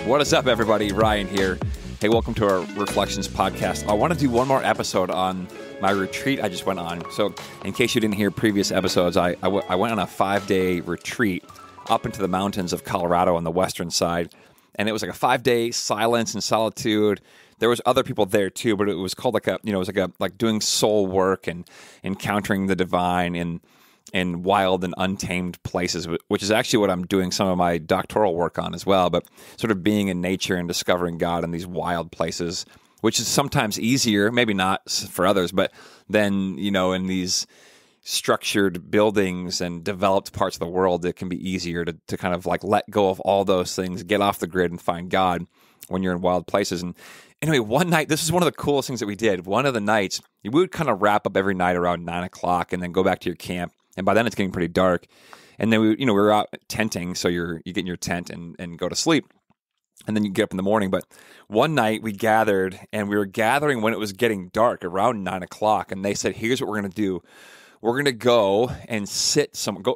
What is up, everybody? Ryan here. Hey, welcome to our Reflections podcast. I want to do one more episode on my retreat I just went on. So in case you didn't hear previous episodes, I went on a 5-day retreat up into the mountains of Colorado on the western side. And it was like a 5-day silence and solitude. There was other people there too, but it was called like doing soul work and encountering the divine in wild and untamed places, which is actually what I'm doing some of my doctoral work on as well. But sort of being in nature and discovering God in these wild places, which is sometimes easier, maybe not for others, but then, in these structured buildings and developed parts of the world, it can be easier to kind of like let go of all those things, get off the grid and find God when you're in wild places. And anyway, one night, this is one of the coolest things that we did. One of the nights, we would kind of wrap up every night around 9 o'clock and then go back to your camp. And by then it's getting pretty dark. And then we were out tenting, so you get in your tent and go to sleep. And then you get up in the morning. But one night we gathered, and we were gathering when it was getting dark, around 9 o'clock. And they said, here's what we're going to do. We're going to go and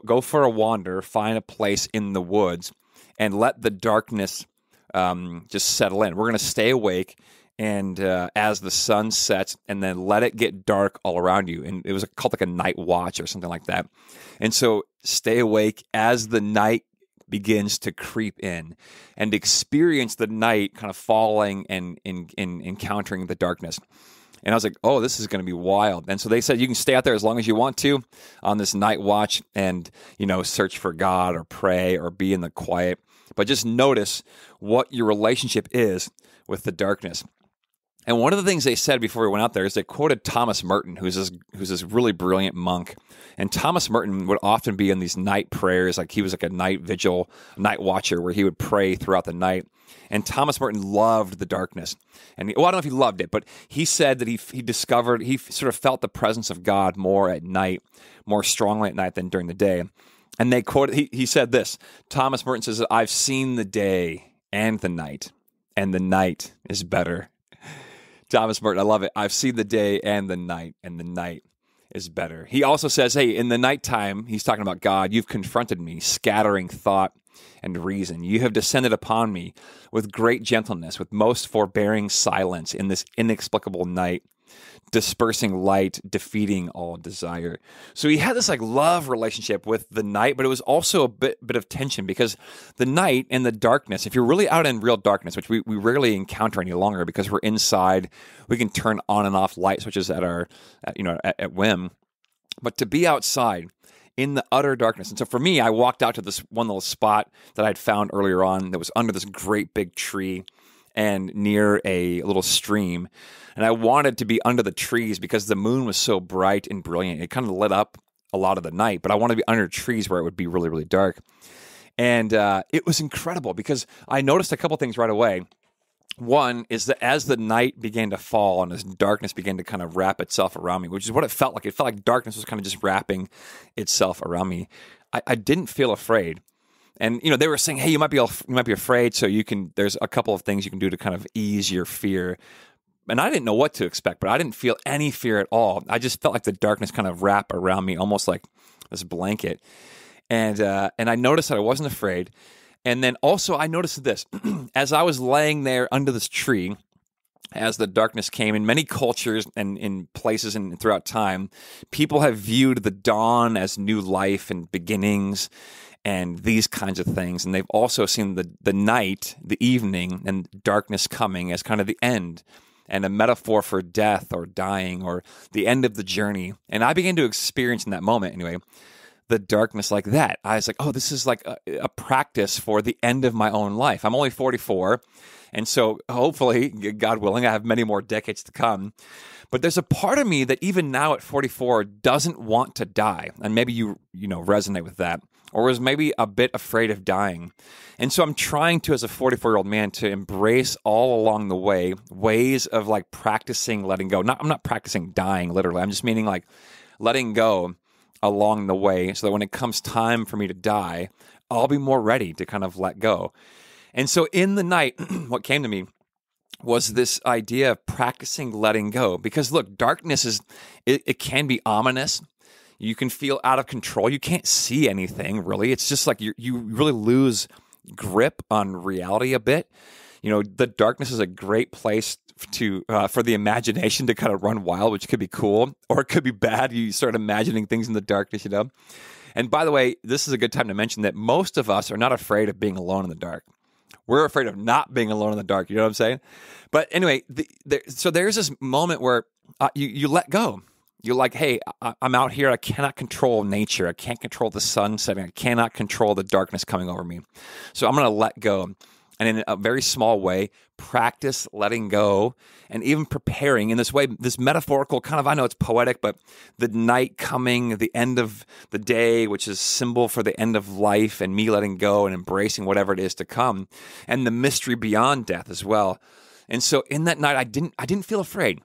go for a wander, find a place in the woods, and let the darkness just settle in. We're going to stay awake and as the sun sets, and then let it get dark all around you. And it was called like a night watch or something like that. And so stay awake as the night begins to creep in and experience the night kind of falling and encountering the darkness. And I was like, oh, this is going to be wild. And so they said, you can stay out there as long as you want to on this night watch and, search for God or pray or be in the quiet. But just notice what your relationship is with the darkness. And one of the things they said before we went out there is they quoted Thomas Merton, who's this really brilliant monk. And Thomas Merton would often be in these night prayers, like he was like a night vigil, night watcher, where he would pray throughout the night. And Thomas Merton loved the darkness. And I don't know if he loved it, but he said that he sort of felt the presence of God more at night, more strongly at night than during the day. And they quoted, he said this, Thomas Merton says, I've seen the day and the night is better. Thomas Merton, I love it. I've seen the day and the night is better. He also says, hey, in the nighttime, he's talking about God, you've confronted me, scattering thought and reason. You have descended upon me with great gentleness, with most forbearing silence in this inexplicable night, dispersing light, defeating all desire. So he had this like love relationship with the night, but it was also a bit of tension because the night and the darkness, if you're really out in real darkness, which we rarely encounter any longer because we're inside, we can turn on and off light switches at whim. But to be outside in the utter darkness. And so for me, I walked out to this one little spot that I'd found earlier on that was under this great big tree and near a little stream. And I wanted to be under the trees because the moon was so bright and brilliant. It kind of lit up a lot of the night, but I wanted to be under trees where it would be really, really dark. And it was incredible because I noticed a couple things right away. One is that as the night began to fall and as darkness began to kind of wrap itself around me, which is what it felt like. It felt like darkness was kind of just wrapping itself around me. I didn't feel afraid. And, they were saying, hey, you might be afraid, so there's a couple of things you can do to kind of ease your fear. And I didn't know what to expect, but I didn't feel any fear at all. I just felt like the darkness kind of wrap around me, almost like this blanket. And I noticed that I wasn't afraid. And then also I noticed this, as I was laying there under this tree, as the darkness came, in many cultures and in places and throughout time, people have viewed the dawn as new life and beginnings and these kinds of things. And they've also seen the night, the evening, and darkness coming as kind of the end and a metaphor for death or dying or the end of the journey. And I began to experience in that moment, anyway, the darkness like that. I was like, oh, this is like a practice for the end of my own life. I'm only 44, and so hopefully, God willing, I have many more decades to come. But there's a part of me that even now at 44 doesn't want to die. And maybe you resonate with that, or is maybe a bit afraid of dying. And so I'm trying to, as a 44-year-old man, to embrace all along the way ways of like practicing letting go. I'm not practicing dying literally. I'm just meaning like letting go along the way so that when it comes time for me to die, I'll be more ready to kind of let go. And so in the night, what came to me was this idea of practicing letting go. Because look, darkness it can be ominous. You can feel out of control. You can't see anything really. It's just like you really lose grip on reality a bit. The darkness is a great place for the imagination to kind of run wild, which could be cool, or it could be bad. You start imagining things in the darkness, And by the way, this is a good time to mention that most of us are not afraid of being alone in the dark. We're afraid of not being alone in the dark. You know what I'm saying? But anyway, so there's this moment where you let go. You're like, hey, I'm out here. I cannot control nature. I can't control the sun setting. I cannot control the darkness coming over me. So I'm going to let go. And in a very small way, practice letting go and even preparing in this way, this metaphorical kind of, I know it's poetic, but the night coming, the end of the day, which is symbol for the end of life and me letting go and embracing whatever it is to come, and the mystery beyond death as well. And so in that night, I didn't feel afraid.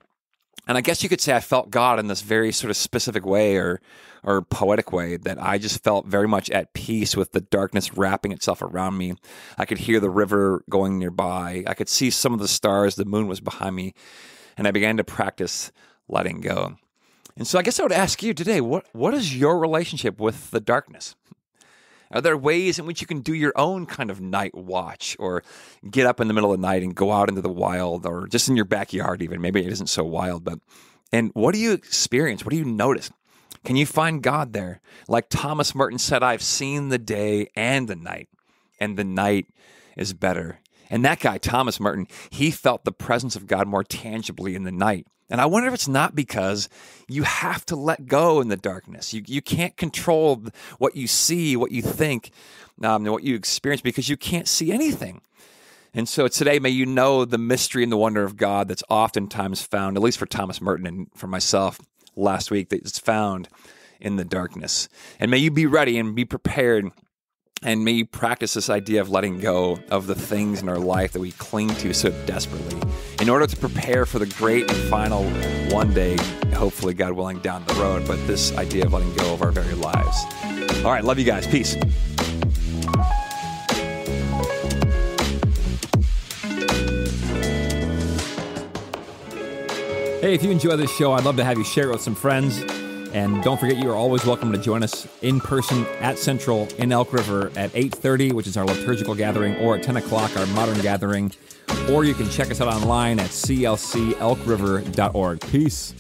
And I guess you could say I felt God in this very sort of specific way or poetic way, that I just felt very much at peace with the darkness wrapping itself around me. I could hear the river going nearby. I could see some of the stars. The moon was behind me. And I began to practice letting go. And so I guess I would ask you today, what is your relationship with the darkness? Are there ways in which you can do your own kind of night watch, or get up in the middle of the night and go out into the wild, or just in your backyard even? Maybe it isn't so wild, and what do you experience? What do you notice? Can you find God there? Like Thomas Merton said, I've seen the day and the night is better. And that guy, Thomas Merton, he felt the presence of God more tangibly in the night. And I wonder if it's not because you have to let go in the darkness. You can't control what you see, what you think, and what you experience, because you can't see anything. And so today, may you know the mystery and the wonder of God that's oftentimes found, at least for Thomas Merton and for myself last week, that it's found in the darkness. And may you be ready and be prepared. And may you practice this idea of letting go of the things in our life that we cling to so desperately in order to prepare for the great and final one day, hopefully, God willing, down the road. But this idea of letting go of our very lives. All right, love you guys. Peace. Hey, if you enjoy this show, I'd love to have you share it with some friends. And don't forget, you are always welcome to join us in person at Central in Elk River at 8:30, which is our liturgical gathering, or at 10 o'clock, our modern gathering. Or you can check us out online at clcelkriver.org. Peace.